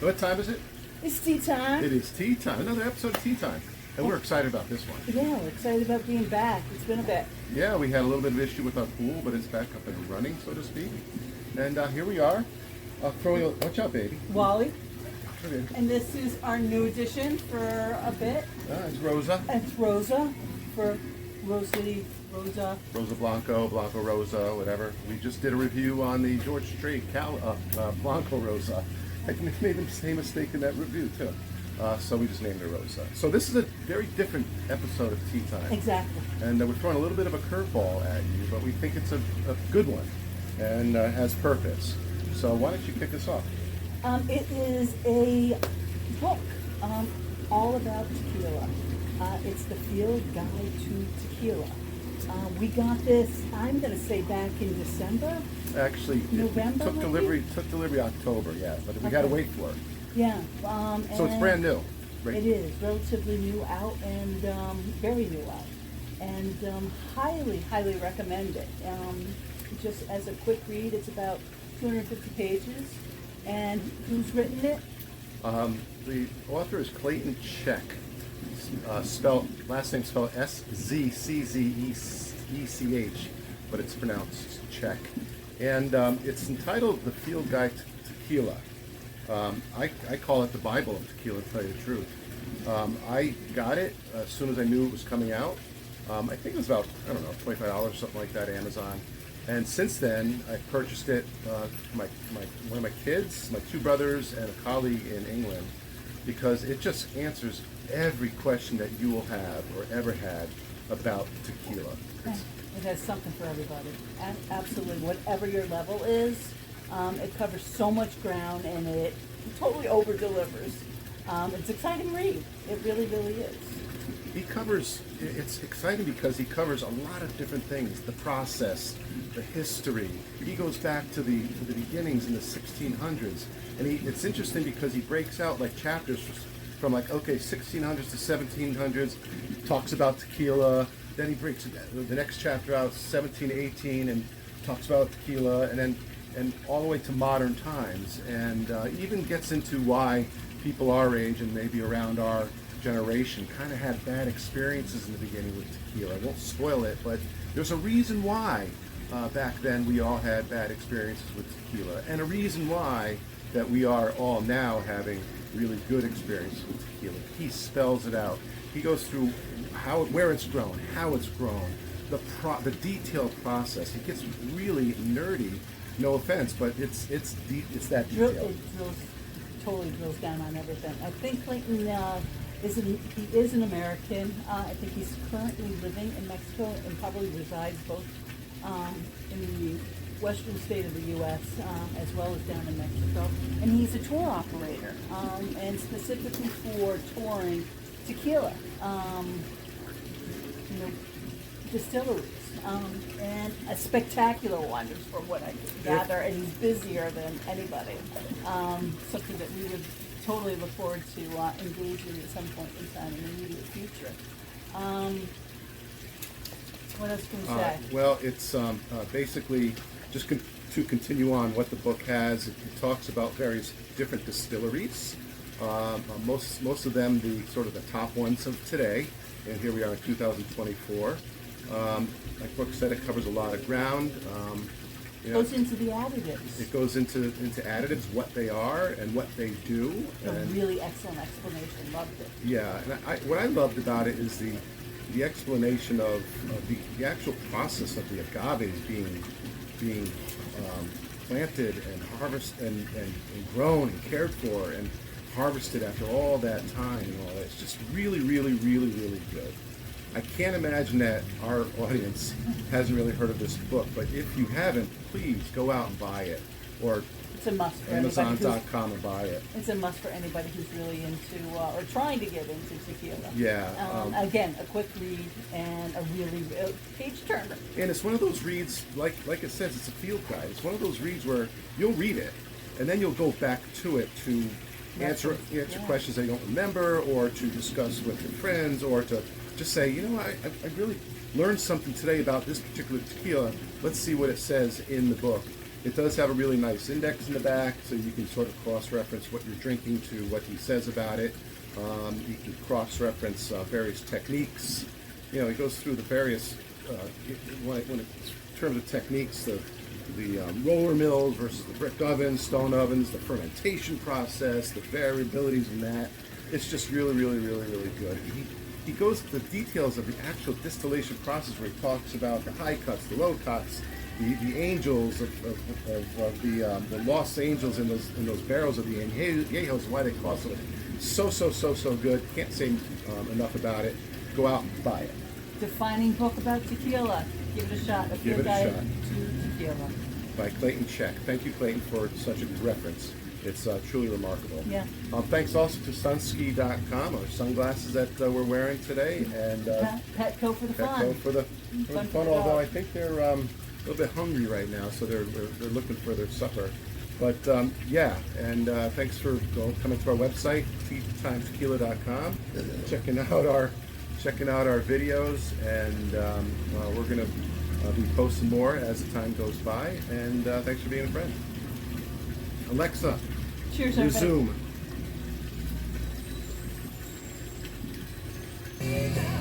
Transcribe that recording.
What time is it? It's tea time. It is tea time. Another episode of Tea Time. And we're excited about this one. Yeah, we're excited about being back. It's been a bit. Yeah, we had a little bit of issue with our pool, but it's back up and running, so to speak. And here we are. Watch out, baby. Wally. Okay. And this is our new addition for a bit. It's Rosa. It's Rosa for Rosa. Rosa Blanco, Blanco Rosa, whatever. We just did a review on the George Strait Blanco Rosa. I made the same mistake in that review, too. So we just named it Rosa. So this is a very different episode of Tea Time. Exactly. And we're throwing a little bit of a curveball at you, but we think it's a good one and has purpose. So why don't you kick us off? It is a book all about tequila. It's the Field Guide to Tequila. We got this, I'm going to say back in December. Actually, November, took delivery October, yeah, but we got to wait for it. Yeah. So it's brand new. Right? It is relatively new out and very new out, and highly, highly recommend it. Just as a quick read, it's about 250 pages. And who's written it? The author is Clayton J. Last name spelled S-Z-C-Z-E-C-H, but it's pronounced Czech. And it's entitled The Field Guide to Tequila. I call it the Bible of tequila, to tell you the truth. I got it as soon as I knew it was coming out. I think it was about, $25 or something like that, Amazon. And since then, I purchased it for one of my kids, my two brothers, and a colleague in England, because it just answers every question that you will have or ever had about tequila. It has something for everybody. Absolutely, whatever your level is, it covers so much ground, and it totally over-delivers. It's an exciting read. It really, really is. It's exciting because he covers a lot of different things, the process, the history. He goes back to the beginnings in the 1600s. And it's interesting because he breaks out like chapters from 1600s to 1700s, talks about tequila. Then he breaks the next chapter out, 17 to 18, and talks about tequila, and all the way to modern times. And even gets into why people our age and maybe around our generation kind of had bad experiences in the beginning with tequila. I won't spoil it, but there's a reason why back then we all had bad experiences with tequila, and a reason why that we are all now having really good experiences with tequila. He spells it out. He goes through where it's grown, how it's grown, the detailed process. It gets really nerdy. No offense, but it's deep. It's that detailed. Totally drills down on everything. I think Clayton he is an American. I think he's currently living in Mexico and probably resides both in the western state of the U.S. As well as down in Mexico. And he's a tour operator, and specifically for touring tequila, distilleries, and a spectacular one, just from what I could gather. And he's busier than anybody. Something that we would totally look forward to engaging at some point in time in the immediate future. What else can we say? Well, it's basically just to continue on what the book has. It talks about various different distilleries. Most of them, the top ones of today. And here we are in 2024. Like Brooke said, it covers a lot of ground. It goes into the additives. It goes into additives, what they are and what they do. A really excellent explanation. Loved it. Yeah, and what I loved about it is the explanation of the actual process of the agaves being planted and harvested and grown and cared for and harvested after all that time and all that. It's just really, really, really, really good. I can't imagine that our audience hasn't really heard of this book, but if you haven't, please go out and buy it, or it's a must for Amazon.com and buy it. It's a must for anybody who's really into or trying to get into tequila. Yeah. Again, a quick read and a really page turner. And it's one of those reads, like it says, it's a field guide. It's one of those reads where you'll read it, and then you'll go back to it to answer questions that you don't remember, or to discuss with your friends, or to just say, I really learned something today about this particular tequila. Let's see what it says in the book. It does have a really nice index in the back, so you can sort of cross-reference what you're drinking to what he says about it. You can cross-reference various techniques. You know, he goes through the various, in terms of techniques, the roller mills versus the brick ovens, stone ovens, the fermentation process, the variabilities in that. It's just really, really, really, really good. He goes to the details of the actual distillation process where he talks about the high cuts, the low cuts, the angels of the lost angels in those barrels of the añejos, why they cost so much. So good. Can't say enough about it. Go out and buy it. Defining book about tequila. Give it a shot. A Field Guide to Tequila. By Clayton J. Thank you, Clayton, for such a good reference. It's truly remarkable. Yeah. Thanks also to sunski.com, our sunglasses that we're wearing today, and Petco for the fun. Petco for the fun. Although I think they're a little bit hungry right now, so they're looking for their supper. But yeah, and thanks for coming to our website, teatimetequila.com, checking out our videos, and we're gonna be posting more as the time goes by. And thanks for being a friend. Alexa, Cheers, resume. everybody.